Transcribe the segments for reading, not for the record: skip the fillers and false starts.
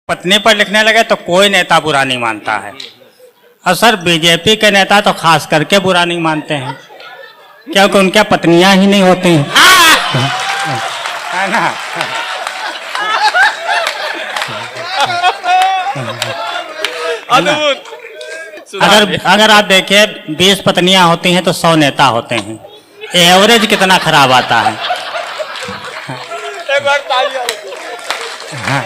पत्नी पर लिखने लगे तो कोई नेता बुरा नहीं मानता है। और सर बीजेपी के नेता तो खास करके बुरा नहीं मानते हैं, क्योंकि उनके पत्नियां ही नहीं होती हैं, है ना। अगर आप देखिए 20 पत्नियां होती हैं तो 100 नेता होते हैं। एवरेज कितना खराब आता है। एक बार हाँ।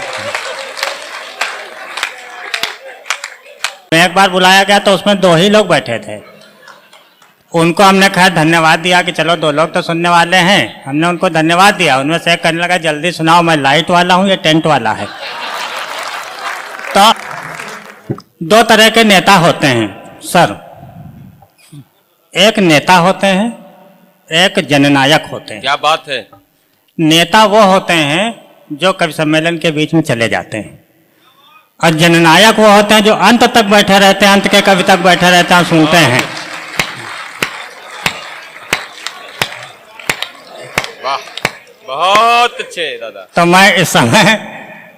एक बार बुलाया गया तो उसमें 2 ही लोग बैठे थे। उनको हमने कहा धन्यवाद दिया कि चलो 2 लोग तो सुनने वाले हैं। हमने उनको धन्यवाद दिया। उनमें से एक कहने लगा जल्दी सुनाओ, मैं लाइट वाला हूँ या टेंट वाला है। तो 2 तरह के नेता होते हैं सर, एक नेता होते हैं, एक जननायक होते हैं। क्या बात है। नेता वो होते हैं जो कवि सम्मेलन के बीच में चले जाते हैं, और जननायक वो होते हैं जो अंत तक बैठे रहते हैं, अंत के कवि तक बैठे रहते हैं, सुनते हैं। वाह, बहुत अच्छे दादा। तो मैं इस समय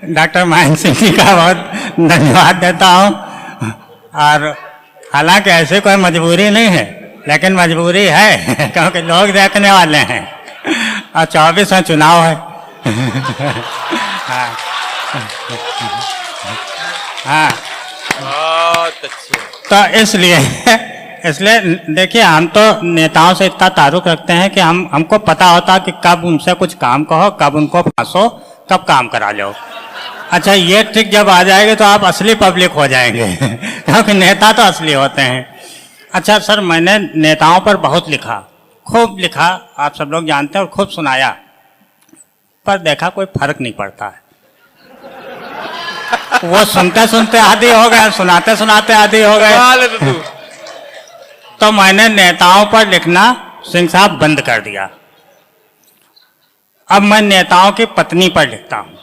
डॉक्टर महेंद्र सिंह जी का बहुत धन्यवाद देता हूँ। और हालांकि ऐसे कोई मजबूरी नहीं है, लेकिन मजबूरी है क्योंकि लोग देखने वाले हैं और 24 में चुनाव है। हाँ हाँ, बहुत अच्छे। तो इसलिए देखिए, हम तो नेताओं से इतना ताल्लुक रखते हैं कि हमको पता होता कि कब उनसे कुछ काम कहो, कब उनको फांसो, कब काम करा लो। अच्छा, ये ट्रिक जब आ जाएगी तो आप असली पब्लिक हो जाएंगे क्योंकि नेता तो असली होते हैं। अच्छा सर, मैंने नेताओं पर बहुत लिखा, खूब लिखा, आप सब लोग जानते हैं, और खूब सुनाया, पर देखा कोई फर्क नहीं पड़ता है। वो सुनते सुनते आदी हो गए, सुनाते सुनाते आदी हो गए। तो मैंने नेताओं पर लिखना सिंह साहब बंद कर दिया। अब मैं नेताओं की पत्नी पर लिखता हूँ।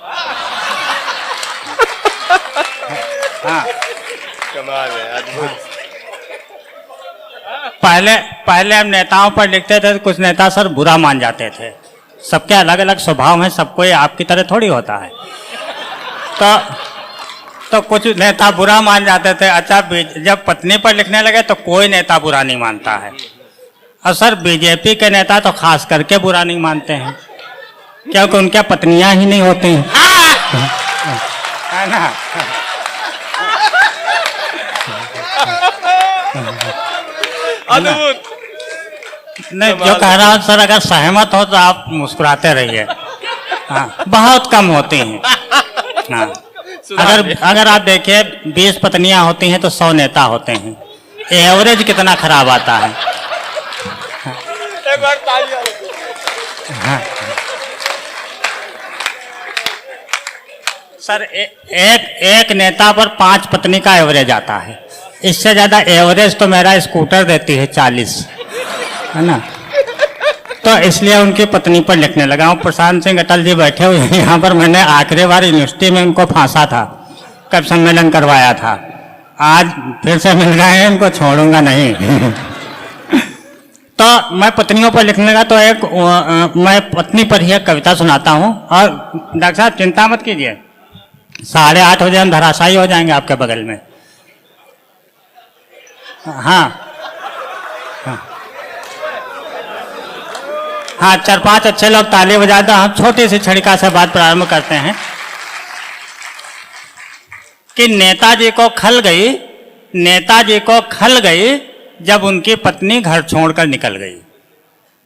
हाँ, कमाल है, अद्भुत। पहले हम नेताओं पर लिखते थे तो कुछ नेता सर बुरा मान जाते थे। सबके अलग अलग स्वभाव हैं, सबको ये आपकी तरह थोड़ी होता है। तो कुछ नेता बुरा मान जाते थे। अच्छा, जब पत्नी पर लिखने लगे तो कोई नेता बुरा नहीं मानता है। और सर बीजेपी के नेता तो खास करके बुरा नहीं मानते हैं, क्योंकि उनके पत्नियां ही नहीं होती हैं, है ना। अद्भुत। नहीं, जो कह रहा हूँ सर, अगर सहमत हो तो आप मुस्कुराते रहिए। हाँ, बहुत कम होती हैं। हाँ, अगर आप देखिए 20 पत्नियां होती हैं तो 100 नेता होते हैं। एवरेज कितना खराब आता है। एक बार हाँ। सर एक नेता पर 5 पत्नी का एवरेज आता है। इससे ज्यादा एवरेज तो मेरा स्कूटर देती है 40, है ना। तो इसलिए उनकी पत्नी पर लिखने लगा हूँ। प्रशांत सिंह अटल जी बैठे हुए हैं यहाँ पर। मैंने आखिरी बार यूनिवर्सिटी में उनको फांसा था, कब सम्मेलन करवाया था। आज फिर से मिल गए हैं, इनको छोड़ूंगा नहीं। तो मैं पत्नियों पर लिखने लगा, तो मैं पत्नी पर ही एक कविता सुनाता हूँ। और डॉक्टर साहब चिंता मत कीजिए, 8:30 बजे हम धराशायी हो जाएंगे आपके बगल में। हाँ हाँ, 4-5 अच्छे लोग ताली बजा दो। हम छोटी सी छड़िका से बात प्रारंभ करते हैं कि नेताजी को खल गई जब उनकी पत्नी घर छोड़कर निकल गई।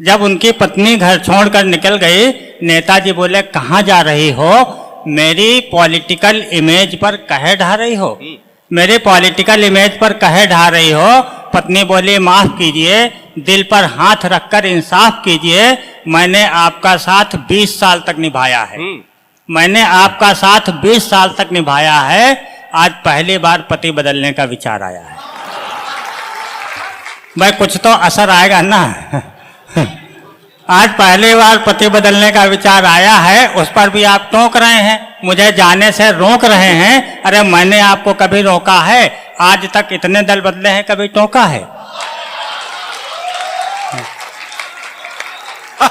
जब उनकी पत्नी घर छोड़कर निकल गई, नेताजी बोले कहाँ जा रही हो? मेरी पॉलिटिकल इमेज पर कहे ढा रही हो? मेरी पॉलिटिकल इमेज पर कहे ढा रही हो? पत्नी बोली माफ कीजिए, दिल पर हाथ रखकर इंसाफ कीजिए, मैंने आपका साथ 20 साल तक निभाया है। मैंने आपका साथ 20 साल तक निभाया है। आज पहली बार पति बदलने का विचार आया है। भाई कुछ तो असर आएगा ना। आज पहली बार पति बदलने का विचार आया है, उस पर भी आप टोक रहे हैं, मुझे जाने से रोक रहे हैं। अरे मैंने आपको कभी रोका है? आज तक इतने दल बदले हैं, कभी टोका है?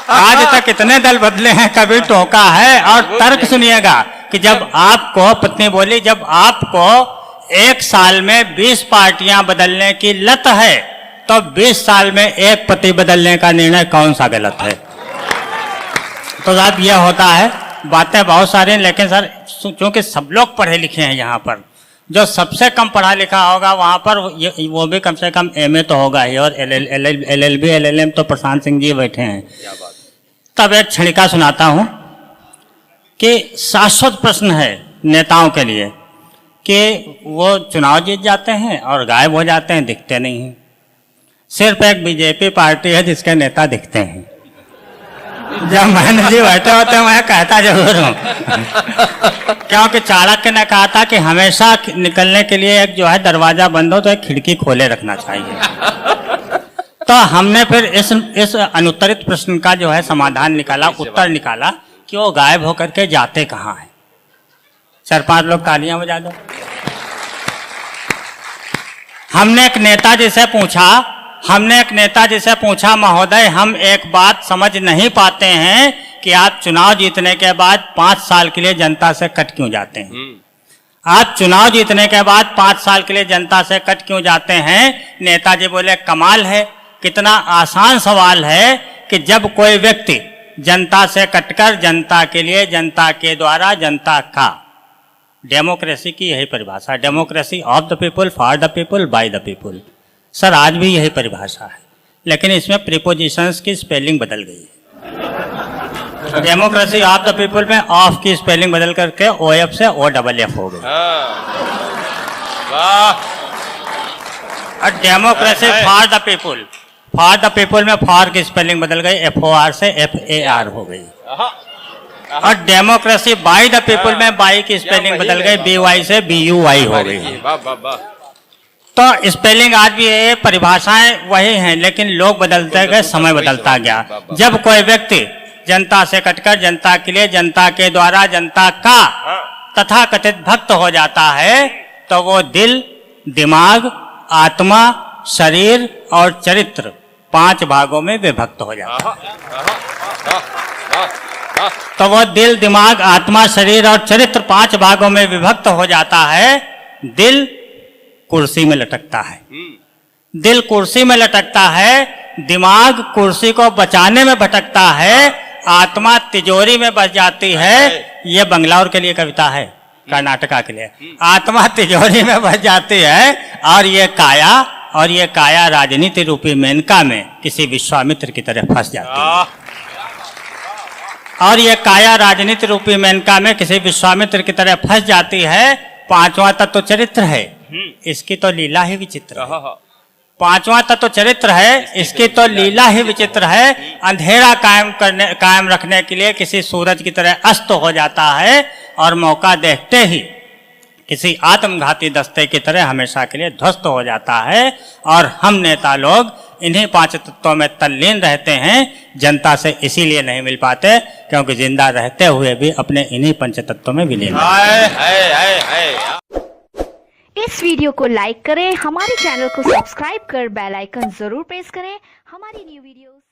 आज तक इतने दल बदले हैं, कभी टोका है? और तर्क सुनिएगा, कि जब आपको, पत्नी बोली, जब आपको एक साल में 20 पार्टियां बदलने की लत है तो 20 साल में एक पति बदलने का निर्णय कौन सा गलत है? तो साहब यह होता है, बातें बहुत सारी हैं, लेकिन सर चूंकि सब लोग पढ़े लिखे हैं यहाँ पर, जो सबसे कम पढ़ा लिखा होगा वहाँ पर वो भी कम से कम MA तो होगा ही, और LLB LLM तो प्रशांत सिंह जी बैठे हैं। तब एक क्षणिका सुनाता हूँ कि शाश्वत प्रश्न है नेताओं के लिए कि वो चुनाव जीत जाते हैं और गायब हो जाते हैं, दिखते नहीं हैं। सिर्फ एक BJP पार्टी है जिसके नेता दिखते हैं। जब महेंद्र जी बैठे होते हैं मैं कहता जरूर हूँ, क्योंकि चाणक्य ने कहा था कि हमेशा निकलने के लिए एक जो है दरवाजा बंद हो तो एक खिड़की खोले रखना चाहिए। तो हमने फिर इस अनुत्तरित प्रश्न का जो है समाधान निकाला, उत्तर निकाला कि वो गायब होकर के जाते कहाँ हैं। 4-5 लोग तालियां बजा दो। हमने एक नेता जी से पूछा, महोदय हम एक बात समझ नहीं पाते हैं कि आप चुनाव जीतने के बाद 5 साल के लिए जनता से कट क्यों जाते हैं? आप चुनाव जीतने के बाद 5 साल के लिए जनता से कट क्यों जाते हैं? नेताजी बोले, कमाल है, कितना आसान सवाल है कि जब कोई व्यक्ति जनता से कटकर जनता के लिए, जनता के द्वारा, जनता का, डेमोक्रेसी की यही परिभाषा, democracy of the people, for the people, by the people. Sir आज भी यही परिभाषा है, लेकिन इसमें प्रीपोजिशंस की स्पेलिंग बदल गई है। डेमोक्रेसी ऑफ द पीपल में ऑफ की स्पेलिंग बदल करके OF से OFF हो गई। और डेमोक्रेसी फॉर द पीपल में फॉर की स्पेलिंग बदल गई, FOR से FAR हो गई। और डेमोक्रेसी बाय द पीपल में बाय की स्पेलिंग बदल गई, BY से BUY हो गई। तो स्पेलिंग आज भी है, परिभाषाएं वही हैं, लेकिन लोग बदलते गए, समय बदलता गया। जब कोई व्यक्ति जनता से कटकर जनता के लिए, जनता के द्वारा, जनता का तथा कथित भक्त हो जाता है तो वो दिल, दिमाग, आत्मा, शरीर और चरित्र 5 भागों में विभक्त हो जाता है। तो वो दिल, दिमाग, आत्मा, शरीर और चरित्र 5 भागों में विभक्त हो जाता है। दिल कुर्सी में लटकता है, दिल कुर्सी में लटकता है, दिमाग कुर्सी को बचाने में भटकता है, आत्मा तिजोरी में बच जाती है। ये बंगलौर के लिए कविता है, कर्नाटका के लिए। आत्मा तिजोरी में बच जाती है और ये काया राजनीति रूपी मेनका में किसी विश्वामित्र की तरह फंस जाती है। और ये काया राजनीति रूपी मेनका में किसी विश्वामित्र की तरह फंस जाती है। 5वां तत्व चरित्र है, इसकी तो लीला ही विचित्र है। 5वां तत्व चरित्र है, इसकी तो लीला ही विचित्र है। अंधेरा कायम रखने के लिए किसी सूरज की तरह अस्त हो जाता है और मौका देखते ही किसी आत्मघाती दस्ते की तरह हमेशा के लिए ध्वस्त हो जाता है। और हम नेता लोग इन्हीं 5 तत्वों में तल्लीन रहते हैं, जनता से इसीलिए नहीं मिल पाते क्योंकि जिंदा रहते हुए भी अपने इन्हीं 5 तत्वों में विलीन। इस वीडियो को लाइक करें, हमारे चैनल को सब्सक्राइब कर बेल आइकन जरूर प्रेस करें हमारी न्यू वीडियोस